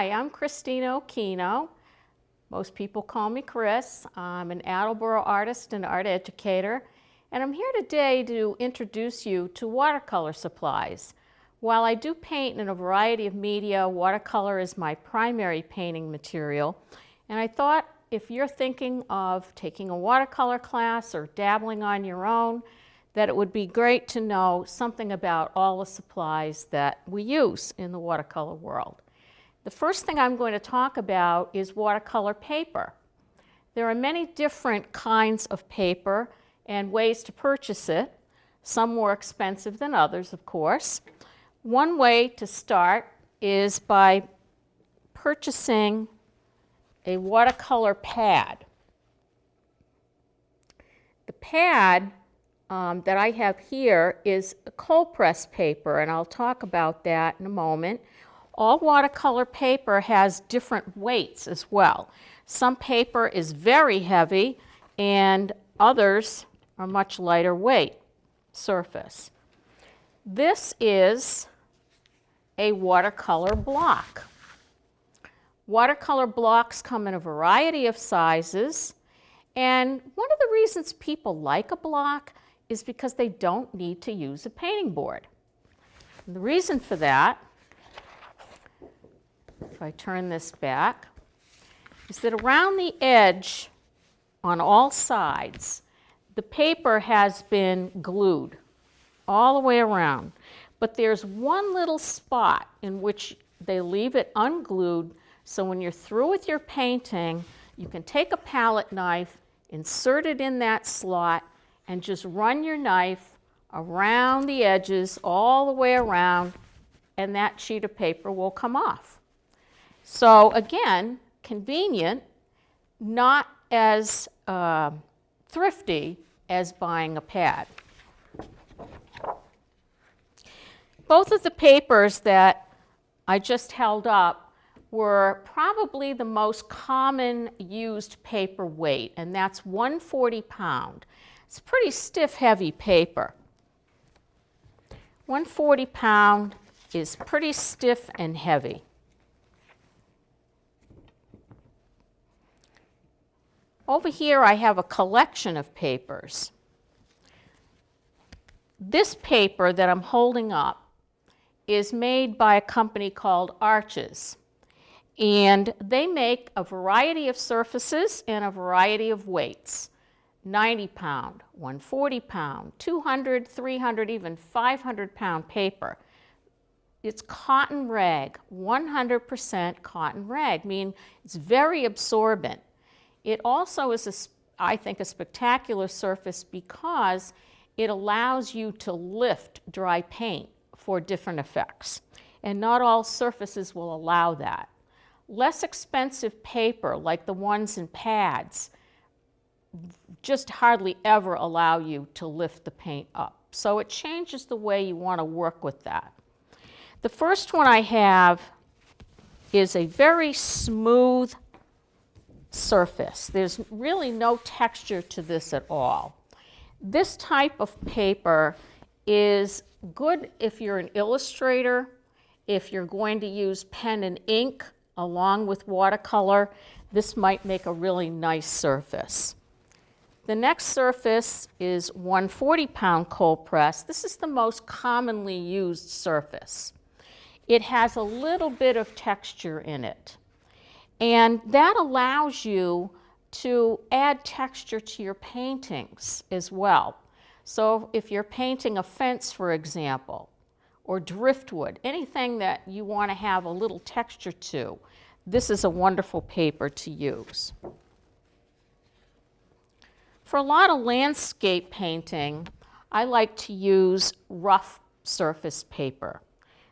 Hi, I'm Christina Aquino. Most people call me Chris. I'm an Attleboro artist and art educator, and I'm here today to introduce you to watercolor supplies. While I do paint in a variety of media, watercolor is my primary painting material, and I thought if you're thinking of taking a watercolor class or dabbling on your own, that it would be great to know something about all the supplies that we use in the watercolor world. The first thing I'm going to talk about is watercolor paper. There are many different kinds of paper and ways to purchase it, some more expensive than others, of course. One way to start is by purchasing a watercolor pad. The pad that I have here is a cold press paper, and I'll talk about that in a moment. All watercolor paper has different weights as well. Some paper is very heavy and others are much lighter weight surface. This is a watercolor block. Watercolor blocks come in a variety of sizes, and one of the reasons people like a block is because they don't need to use a painting board. And the reason for that, if I turn this back, is that around the edge on all sides, the paper has been glued all the way around. But there's one little spot in which they leave it unglued, so when you're through with your painting, you can take a palette knife, insert it in that slot, and just run your knife around the edges all the way around, and that sheet of paper will come off. So again, convenient, not as thrifty as buying a pad. Both of the papers that I just held up were probably the most common used paper weight, and that's 140 pound. It's pretty stiff, heavy paper. 140 pound is pretty stiff and heavy. Over here I have a collection of papers. This paper that I'm holding up is made by a company called Arches, and they make a variety of surfaces and a variety of weights. 90 pound, 140 pound, 200, 300, even 500 pound paper. It's cotton rag, 100% cotton rag, meaning it's very absorbent. It also is, I think, a spectacular surface because it allows you to lift dry paint for different effects. And not all surfaces will allow that. Less expensive paper, like the ones in pads, just hardly ever allow you to lift the paint up. So it changes the way you want to work with that. The first one I have is a very smooth surface. There's really no texture to this at all. This type of paper is good if you're an illustrator, if you're going to use pen and ink along with watercolor. This might make a really nice surface. The next surface is 140 pound cold press. This is the most commonly used surface. It has a little bit of texture in it. And that allows you to add texture to your paintings as well. So if you're painting a fence, for example, or driftwood, anything that you want to have a little texture to, this is a wonderful paper to use. For a lot of landscape painting, I like to use rough surface paper.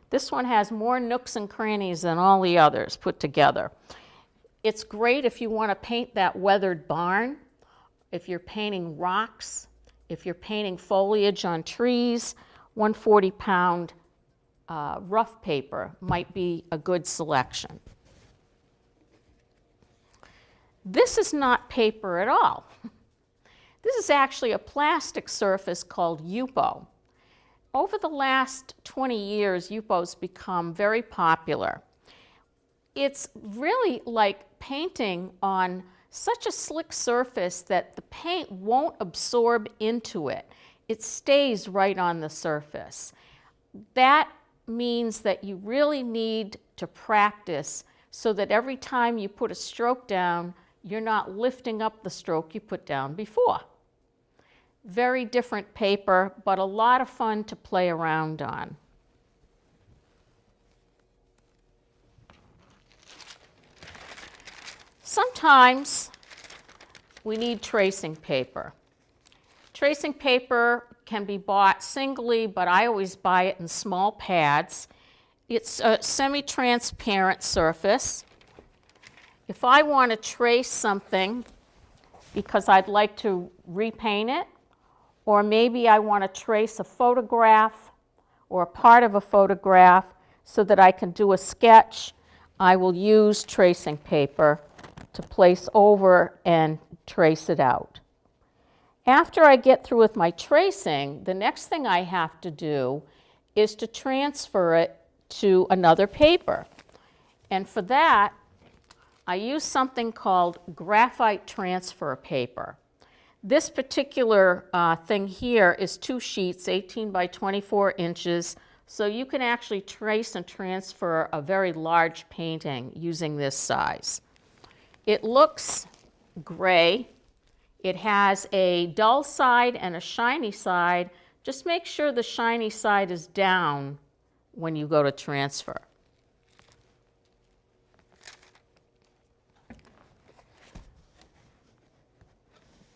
This one has more nooks and crannies than all the others put together. It's great if you want to paint that weathered barn, if you're painting rocks, if you're painting foliage on trees. 140 pound rough paper might be a good selection. This is not paper at all. This is actually a plastic surface called Yupo. Over the last 20 years, Yupo's become very popular. It's really like painting on such a slick surface that the paint won't absorb into it. It stays right on the surface. That means that you really need to practice so that every time you put a stroke down, you're not lifting up the stroke you put down before. Very different paper, but a lot of fun to play around on. Sometimes we need tracing paper. Tracing paper can be bought singly, but I always buy it in small pads. It's a semi-transparent surface. If I want to trace something because I'd like to repaint it, or maybe I want to trace a photograph or a part of a photograph so that I can do a sketch, I will use tracing paper to place over and trace it out. After I get through with my tracing, the next thing I have to do is to transfer it to another paper. And for that, I use something called graphite transfer paper. This particular thing here is 2 sheets, 18 by 24 inches, so you can actually trace and transfer a very large painting using this size. It looks gray. It has a dull side and a shiny side. Just make sure the shiny side is down when you go to transfer.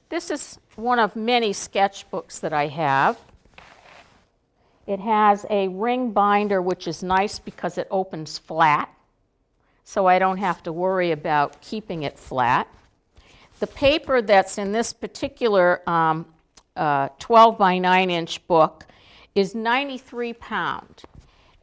This is one of many sketchbooks that I have. It has a ring binder, which is nice because it opens flat, so I don't have to worry about keeping it flat. The paper that's in this particular 12 by 9 inch book is 93 pound,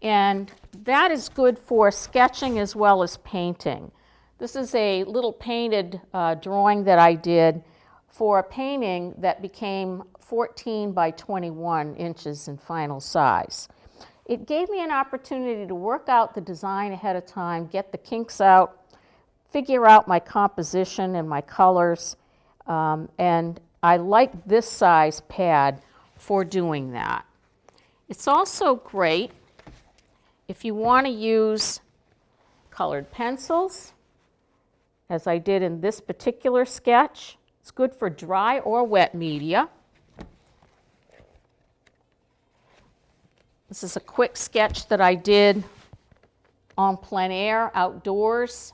and that is good for sketching as well as painting. This is a little painted drawing that I did for a painting that became 14 by 21 inches in final size. It gave me an opportunity to work out the design ahead of time, get the kinks out, figure out my composition and my colors, and I like this size pad for doing that. It's also great if you want to use colored pencils, as I did in this particular sketch. It's good for dry or wet media. This is a quick sketch that I did en plein air, outdoors,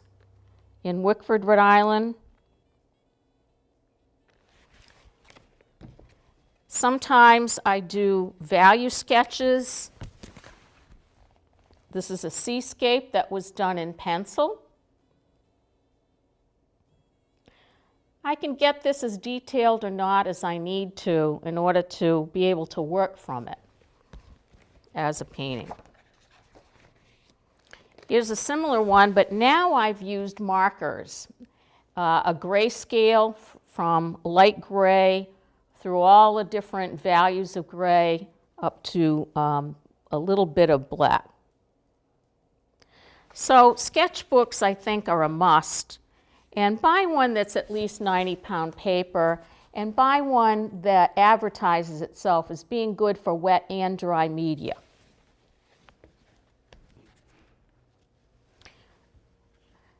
in Wickford, Rhode Island. Sometimes I do value sketches. This is a seascape that was done in pencil. I can get this as detailed or not as I need to in order to be able to work from it as a painting. Here's a similar one, but now I've used markers, a grayscale from light gray through all the different values of gray up to a little bit of black. So sketchbooks, I think, are a must. And buy one that's at least 90 pound paper, and buy one that advertises itself as being good for wet and dry media.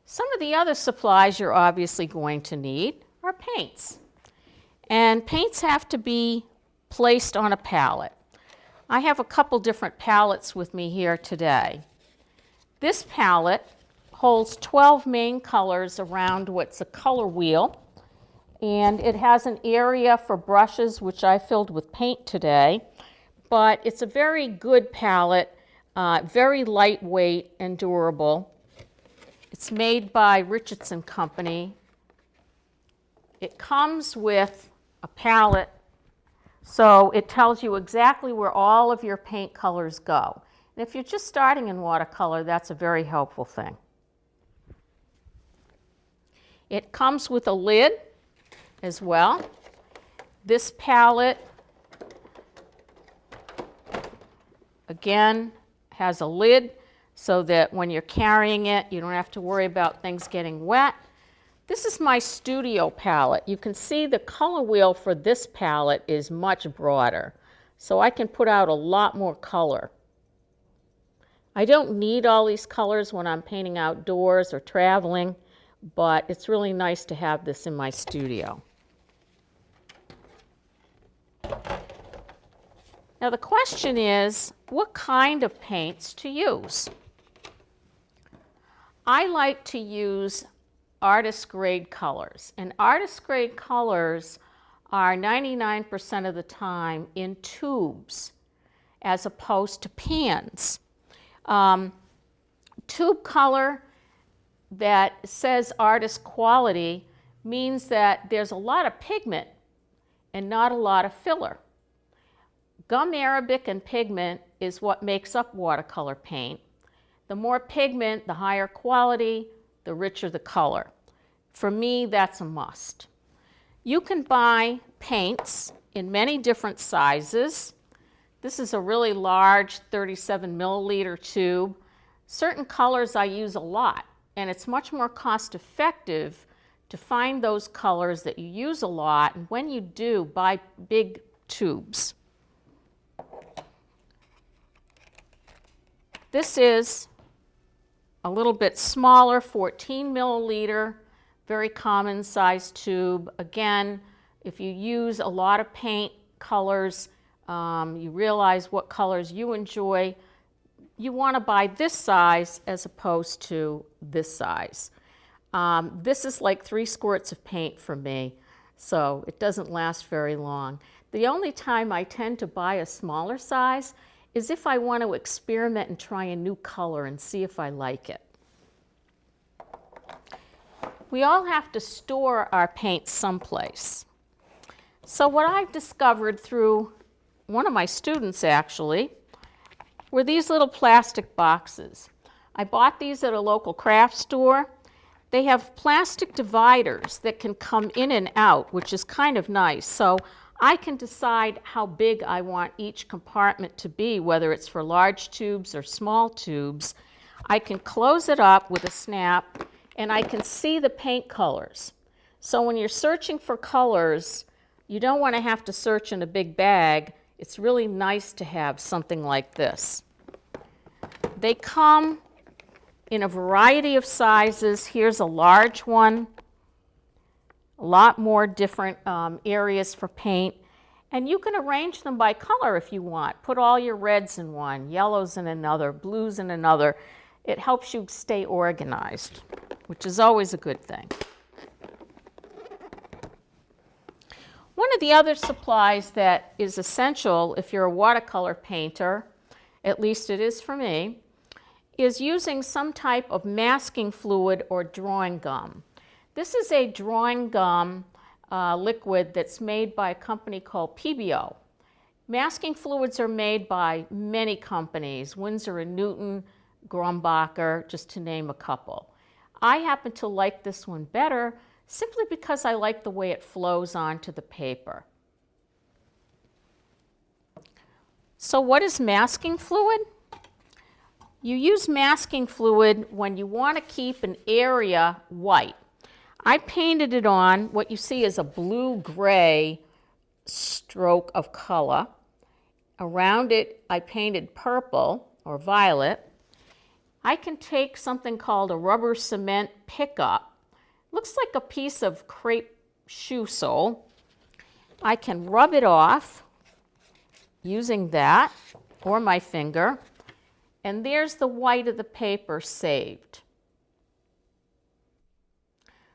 Some of the other supplies you're obviously going to need are paints. And paints have to be placed on a palette. I have a couple different palettes with me here today. This palette holds 12 main colors around what's a color wheel, and it has an area for brushes, which I filled with paint today, but it's a very good palette, very lightweight and durable. It's made by Richardson Company. It comes with a palette, so it tells you exactly where all of your paint colors go. And if you're just starting in watercolor, that's a very helpful thing. It comes with a lid as well. This palette, again, has a lid so that when you're carrying it, you don't have to worry about things getting wet. This is my studio palette. You can see the color wheel for this palette is much broader, so I can put out a lot more color. I don't need all these colors when I'm painting outdoors or traveling, but it's really nice to have this in my studio. Now the question is, what kind of paints to use? I like to use artist grade colors, and artist grade colors are 99% of the time in tubes as opposed to pans. Tube color that says artist quality means that there's a lot of pigment and not a lot of filler. Gum arabic and pigment is what makes up watercolor paint. The more pigment, the higher quality, the richer the color. For me, that's a must. You can buy paints in many different sizes. This is a really large 37 milliliter tube. Certain colors I use a lot, and it's much more cost effective to find those colors that you use a lot, and when you do, buy big tubes. This is a little bit smaller, 14 milliliter, very common size tube. Again, if you use a lot of paint colors, you realize what colors you enjoy, you want to buy this size as opposed to this size. This is like 3 squirts of paint for me, so it doesn't last very long. The only time I tend to buy a smaller size is if I want to experiment and try a new color and see if I like it. We all have to store our paint someplace. So what I've discovered through one of my students actually were these little plastic boxes. I bought these at a local craft store. They have plastic dividers that can come in and out, which is kind of nice. So I can decide how big I want each compartment to be, whether it's for large tubes or small tubes. I can close it up with a snap, and I can see the paint colors. So when you're searching for colors, you don't want to have to search in a big bag. It's really nice to have something like this. They come in a variety of sizes. Here's a large one, a lot more different areas for paint. And you can arrange them by color if you want. Put all your reds in one, yellows in another, blues in another. It helps you stay organized, which is always a good thing. One of the other supplies that is essential if you're a watercolor painter, at least it is for me, is using some type of masking fluid or drawing gum. This is a drawing gum liquid that's made by a company called PBO. Masking fluids are made by many companies, Winsor & Newton, Grumbacher, just to name a couple. I happen to like this one better simply because I like the way it flows onto the paper. So what is masking fluid? You use masking fluid when you want to keep an area white. I painted it on. What you see is a blue-gray stroke of color. Around it, I painted purple or violet. I can take something called a rubber cement pickup. Looks like a piece of crepe shoe sole. I can rub it off using that or my finger, and there's the white of the paper saved.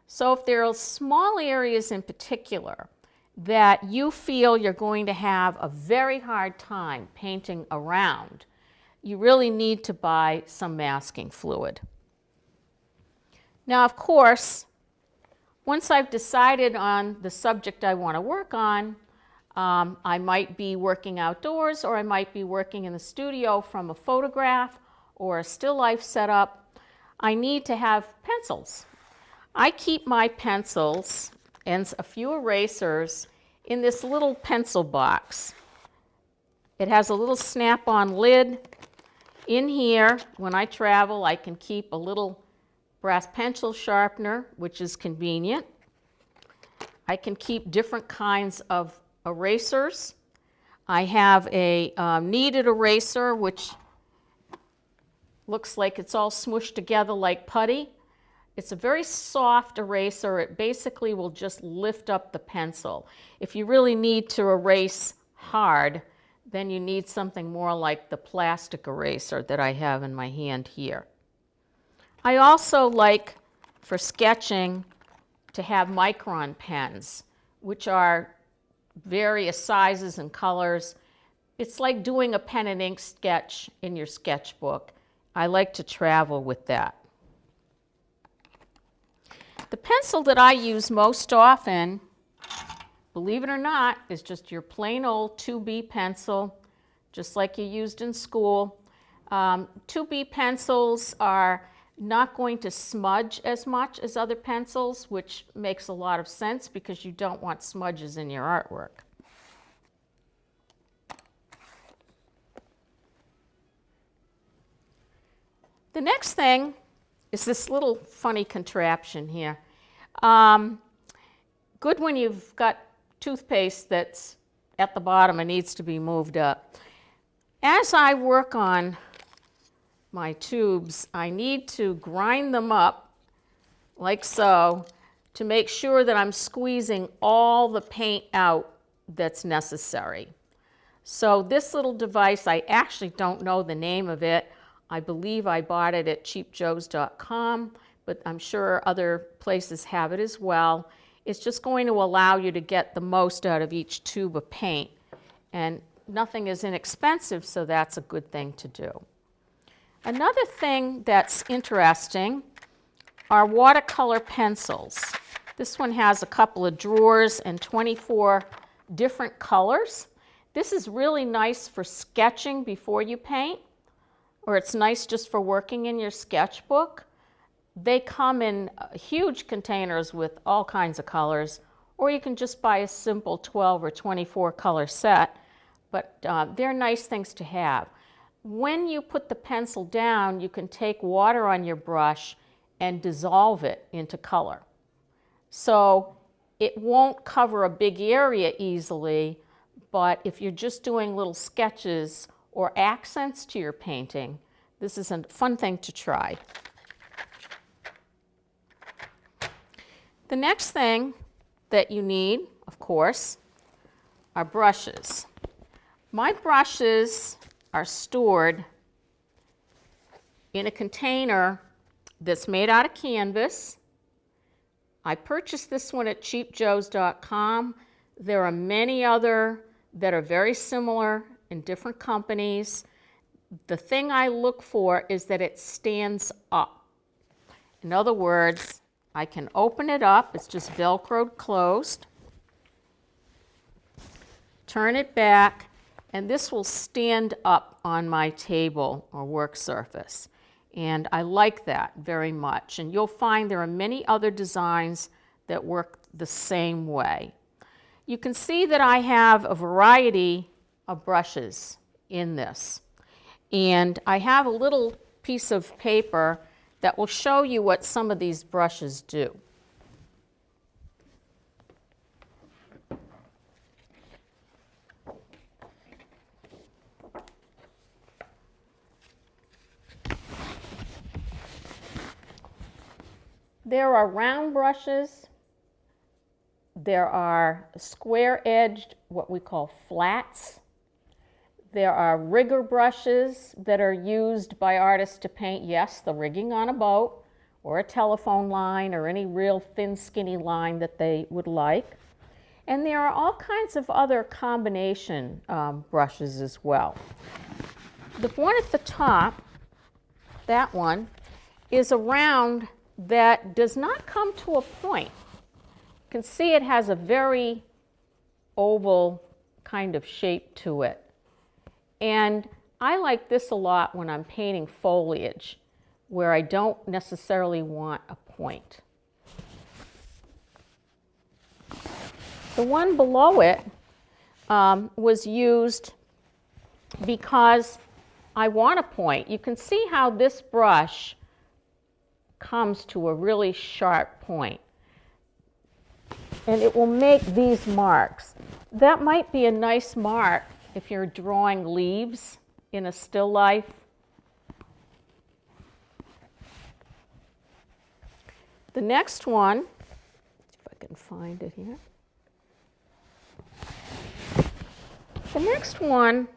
So if there are small areas in particular that you feel you're going to have a very hard time painting around, you really need to buy some masking fluid. Now, of course, once I've decided on the subject I want to work on, I might be working outdoors or I might be working in the studio from a photograph or a still life setup. I need to have pencils. I keep my pencils and a few erasers in this little pencil box. It has a little snap-on lid, In here, when I travel, I can keep a little brass pencil sharpener, which is convenient. I can keep different kinds of erasers. I have a kneaded eraser, which looks like it's all smushed together like putty. It's a very soft eraser. It basically will just lift up the pencil. If you really need to erase hard, then you need something more like the plastic eraser that I have in my hand here. I also like, for sketching, to have micron pens, which are various sizes and colors. It's like doing a pen and ink sketch in your sketchbook. I like to travel with that. The pencil that I use most often, believe it or not, is just your plain old 2B pencil, just like you used in school. 2B pencils are not going to smudge as much as other pencils, which makes a lot of sense because you don't want smudges in your artwork. The next thing is this little funny contraption here. Good when you've got toothpaste that's at the bottom and needs to be moved up. As I work on my tubes, I need to grind them up like so to make sure that I'm squeezing all the paint out that's necessary. So this little device, I actually don't know the name of it. I believe I bought it at cheapjoes.com, but I'm sure other places have it as well. It's just going to allow you to get the most out of each tube of paint. And nothing is inexpensive, so that's a good thing to do. Another thing that's interesting are watercolor pencils. This one has a couple of drawers and 24 different colors. This is really nice for sketching before you paint, or it's nice just for working in your sketchbook. They come in huge containers with all kinds of colors, or you can just buy a simple 12 or 24 color set, but they're nice things to have. When you put the pencil down, you can take water on your brush and dissolve it into color. So it won't cover a big area easily, but if you're just doing little sketches or accents to your painting, this is a fun thing to try. The next thing that you need, of course, are brushes. My brushes are stored in a container that's made out of canvas. I purchased this one at cheapjoes.com. There are many other that are very similar in different companies. The thing I look for is that it stands up. In other words, I can open it up, it's just Velcroed closed, turn it back, and this will stand up on my table or work surface. And I like that very much. And you'll find there are many other designs that work the same way. You can see that I have a variety of brushes in this. And I have a little piece of paper that will show you what some of these brushes do. There are round brushes. There are square-edged, what we call flats. There are rigger brushes that are used by artists to paint, yes, the rigging on a boat or a telephone line or any real thin, skinny line that they would like. And there are all kinds of other combination brushes as well. The one at the top, that one, is a round that does not come to a point. You can see it has a very oval kind of shape to it. And I like this a lot when I'm painting foliage, where I don't necessarily want a point. The one below it was used because I want to point. You can see how this brush comes to a really sharp point. And it will make these marks. That might be a nice mark if you're drawing leaves in a still life. The next one, if I can find it here. The next one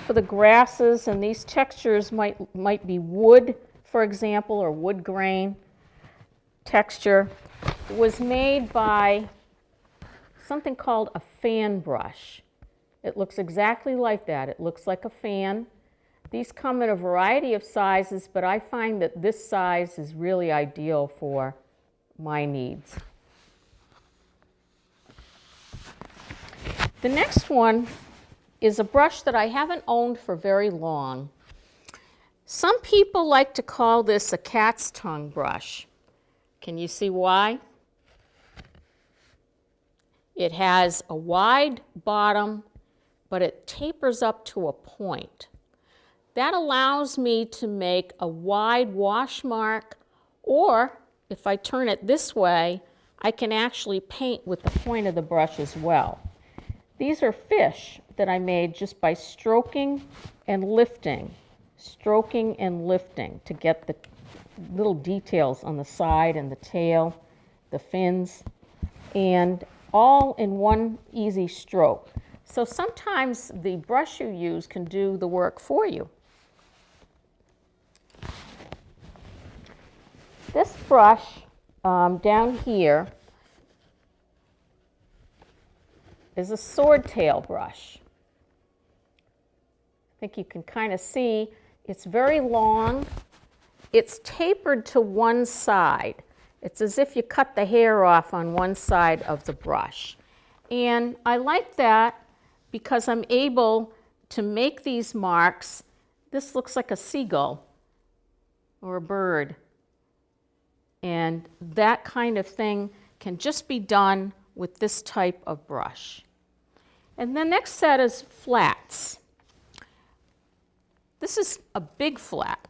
for the grasses, and these textures might be wood, for example, or wood grain texture, was made by something called a fan brush. It looks exactly like that. It looks like a fan. These come in a variety of sizes, but I find that this size is really ideal for my needs. The next one is a brush that I haven't owned for very long. Some people like to call this a cat's tongue brush. Can you see why? It has a wide bottom, but it tapers up to a point. That allows me to make a wide wash mark, or if I turn it this way, I can actually paint with the point of the brush as well. These are fish that I made just by stroking and lifting to get the little details on the side and the tail, the fins, and all in one easy stroke. So sometimes the brush you use can do the work for you. This brush down here is a sword tail brush. I think you can kind of see it's very long. It's tapered to one side. It's as if you cut the hair off on one side of the brush. And I like that because I'm able to make these marks. This looks like a seagull or a bird. And that kind of thing can just be done with this type of brush. And the next set is flats. This is a big flat.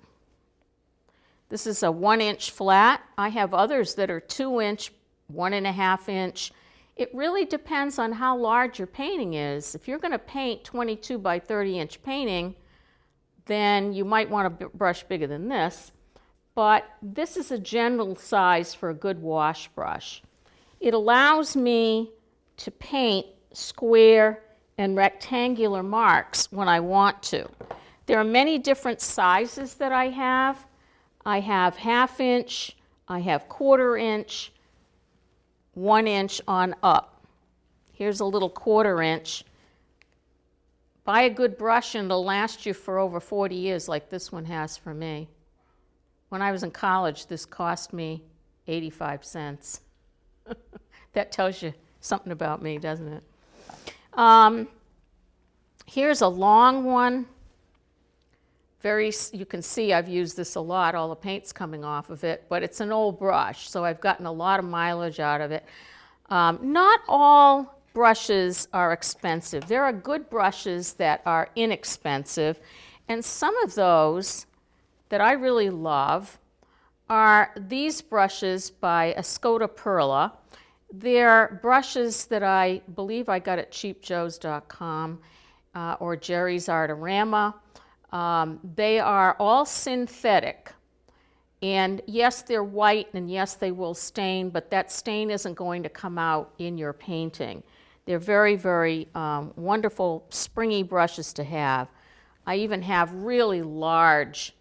This is a 1-inch flat. I have others that are 2-inch, 1.5 inch. It really depends on how large your painting is. If you're going to paint 22 by 30-inch painting, then you might want a brush bigger than this. But this is a general size for a good wash brush. It allows me to paint square and rectangular marks when I want to. There are many different sizes that I have. I have 1/2 inch, I have 1/4 inch, 1 inch on up. Here's a little 1/4 inch. Buy a good brush and it'll last you for over 40 years like this one has for me. When I was in college, this cost me 85 cents. That tells you something about me, doesn't it? Here's a long one. You can see I've used this a lot, all the paint's coming off of it, but it's an old brush, so I've gotten a lot of mileage out of it. Not all brushes are expensive. There are good brushes that are inexpensive, and some of those that I really love are these brushes by Escoda Perla. They're brushes that I believe I got at cheapjoes.com or Jerry's Artorama. They are all synthetic. And yes, they're white, and yes, they will stain, but that stain isn't going to come out in your painting. They're very, very wonderful, springy brushes to have. I even have really large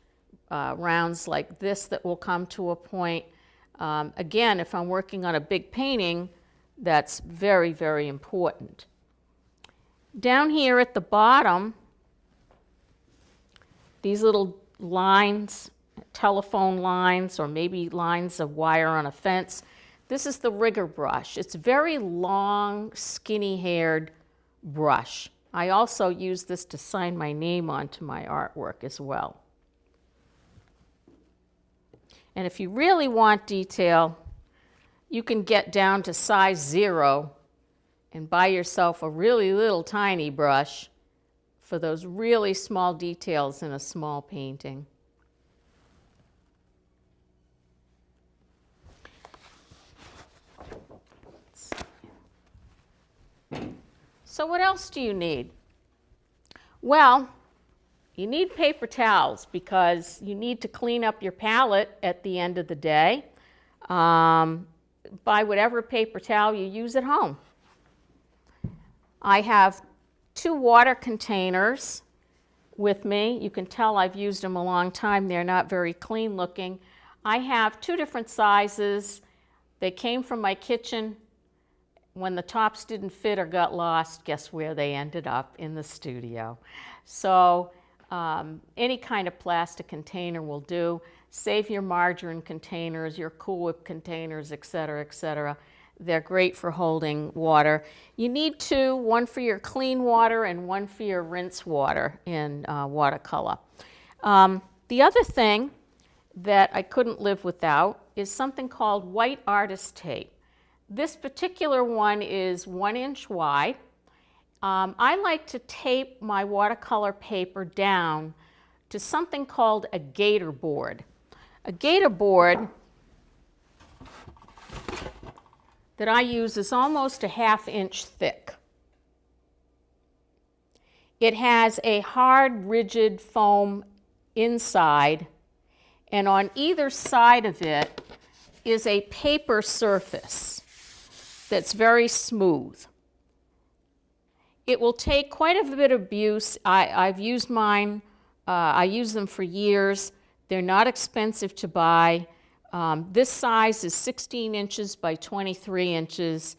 rounds like this that will come to a point. Again, if I'm working on a big painting, that's very, very important. Down here at the bottom, these little lines, telephone lines, or maybe lines of wire on a fence, this is the rigger brush. It's a very long, skinny-haired brush. I also use this to sign my name onto my artwork as well. And if you really want detail, you can get down to size 0 and buy yourself a really little tiny brush for those really small details in a small painting. So what else do you need? Well, you need paper towels because you need to clean up your palette at the end of the day. Buy whatever paper towel you use at home. I have 2 water containers with me. You can tell I've used them a long time. They're not very clean looking. I have 2 different sizes. They came from my kitchen. When the tops didn't fit or got lost, guess where they ended up? In the studio. So any kind of plastic container will do. Save your margarine containers, your Cool Whip containers, etc., etc. They're great for holding water. You need 2, one for your clean water and one for your rinse water in watercolor. The other thing that I couldn't live without is something called white artist tape. This particular one is 1 inch wide. I like to tape my watercolor paper down to something called a gator board. A gator board that I use is almost a 1/2 inch thick. It has a hard, rigid foam inside, and on either side of it is a paper surface that's very smooth. It will take quite a bit of abuse. I've used mine. I use them for years. They're not expensive to buy. This size is 16 inches by 23 inches,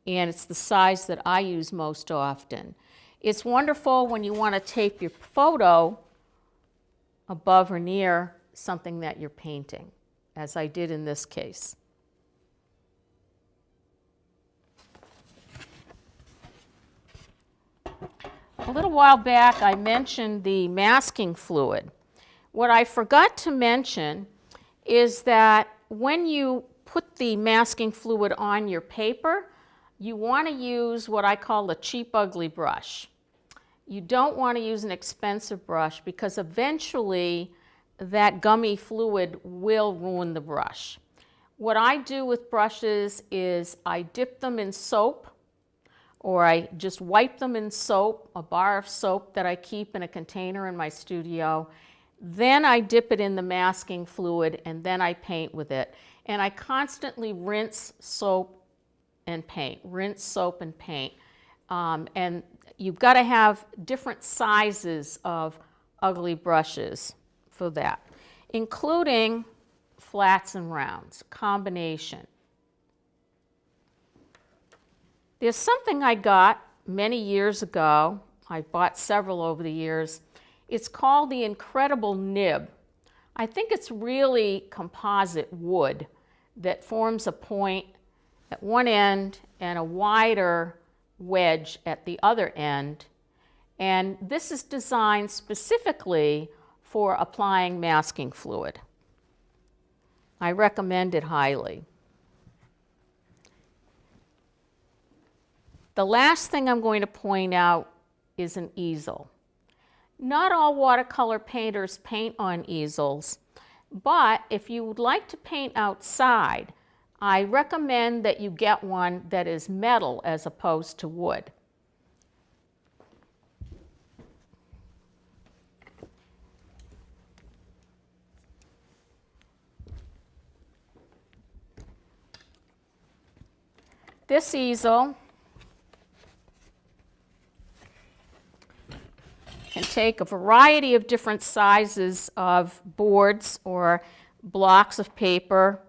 and it's the size that I use most often. It's wonderful when you want to tape your photo above or near something that you're painting, as I did in this case. A little while back, I mentioned the masking fluid. What I forgot to mention is that when you put the masking fluid on your paper, you want to use what I call a cheap, ugly brush. You don't want to use an expensive brush because eventually that gummy fluid will ruin the brush. What I do with brushes is I dip them in soap, or I just wipe them in soap, a bar of soap that I keep in a container in my studio. Then I dip it in the masking fluid, and then I paint with it. And I constantly rinse, soap, and paint. Rinse, soap, and paint. And you've got to have different sizes of ugly brushes for that, including flats and rounds, combination. There's something I got many years ago. I bought several over the years. It's called the Incredible Nib. I think it's really composite wood that forms a point at one end and a wider wedge at the other end. And this is designed specifically for applying masking fluid. I recommend it highly. The last thing I'm going to point out is an easel. Not all watercolor painters paint on easels, but if you would like to paint outside, I recommend that you get one that is metal as opposed to wood. This easel can take a variety of different sizes of boards or blocks of paper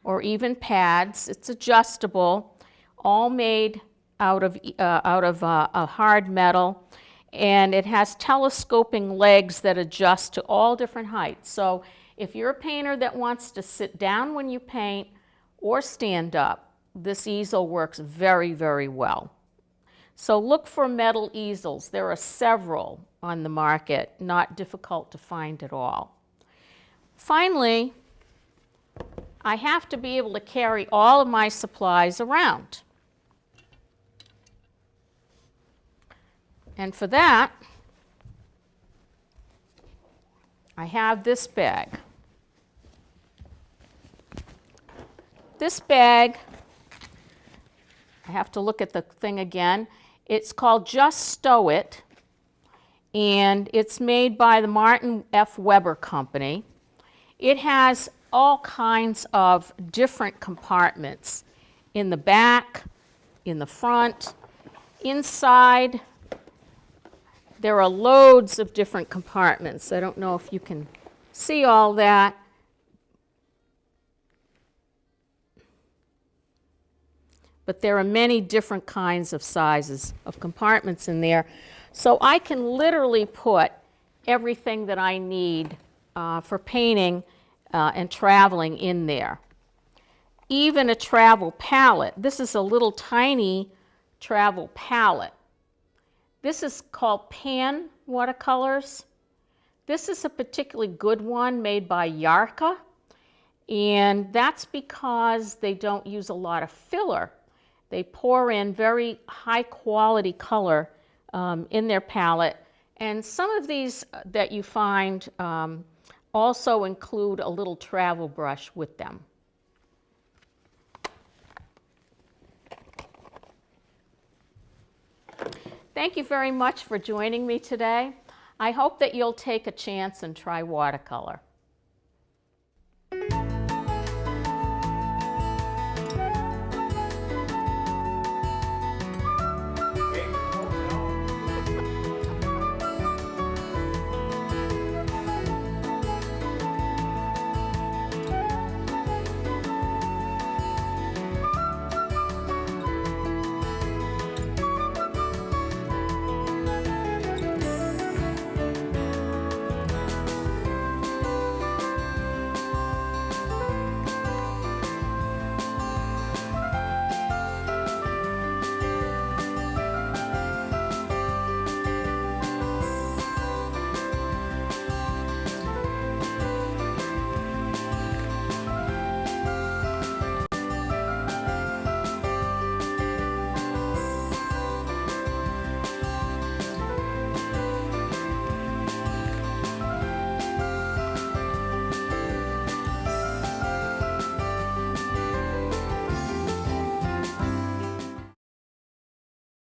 or even pads. It's adjustable, all made out of a hard metal, and it has telescoping legs that adjust to all different heights. So if you're a painter that wants to sit down when you paint or stand up, this easel works very, very well. So look for metal easels. There are several on the market, not difficult to find at all. Finally, I have to be able to carry all of my supplies around. And for that, I have this bag. This bag, I have to look at the thing again. It's called Just Stow It, and it's made by the Martin F. Weber Company. It has all kinds of different compartments in the back, in the front, inside. There are loads of different compartments. I don't know if you can see all that. But there are many different kinds of sizes of compartments in there. So I can literally put everything that I need for painting and traveling in there. Even a travel palette. This is a little tiny travel palette. This is called Pan Watercolors. This is a particularly good one made by Yarka, and that's because they don't use a lot of filler. They pour in very high quality color in their palette, and some of these that you find also include a little travel brush with them. Thank you very much for joining me today. I hope that you'll take a chance and try watercolor.